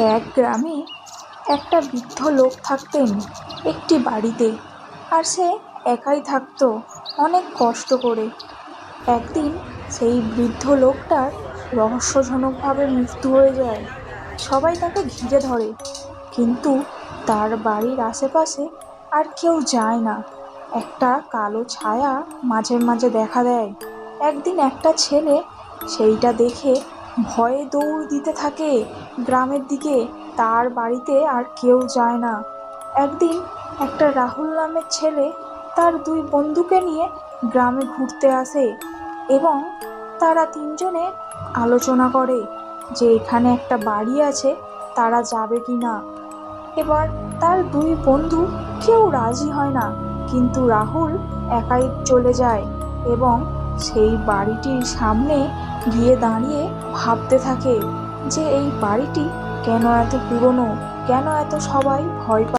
এক গ্রামে একটা বৃদ্ধ লোক থাকতেন একটি বাড়িতে। আর সে একাই থাকতো, অনেক কষ্ট করে। একদিন সেই বৃদ্ধ লোকটার রহস্যজনকভাবে মৃত্যু হয়ে যায়। সবাই তাকে ঘিরে ধরে, কিন্তু তার বাড়ির আশেপাশে আর কেউ যায় না। একটা কালো ছায়া মাঝে মাঝে দেখা দেয়। একদিন একটা ছেলে সেইটা দেখে ভয়ে দৌড় দিতে থাকে গ্রামের দিকে। তার বাড়িতে আর কেউ যায় না। একদিন একটা রাহুল নামের ছেলে তার দুই বন্ধুকে নিয়ে গ্রামে ঘুরতে আসে, এবং তারা তিনজনে আলোচনা করে যে এখানে একটা বাড়ি আছে, তারা যাবে কি না। এবার তার দুই বন্ধু কেউ রাজি হয় না, কিন্তু রাহুল একাই চলে যায় এবং সেই বাড়িটির সামনে গিয়ে দাঁড়িয়ে ভাবতে থাকে যে এই বাড়িটি কেন এত পুরনো, কেন এত সবাই ভয় পায়।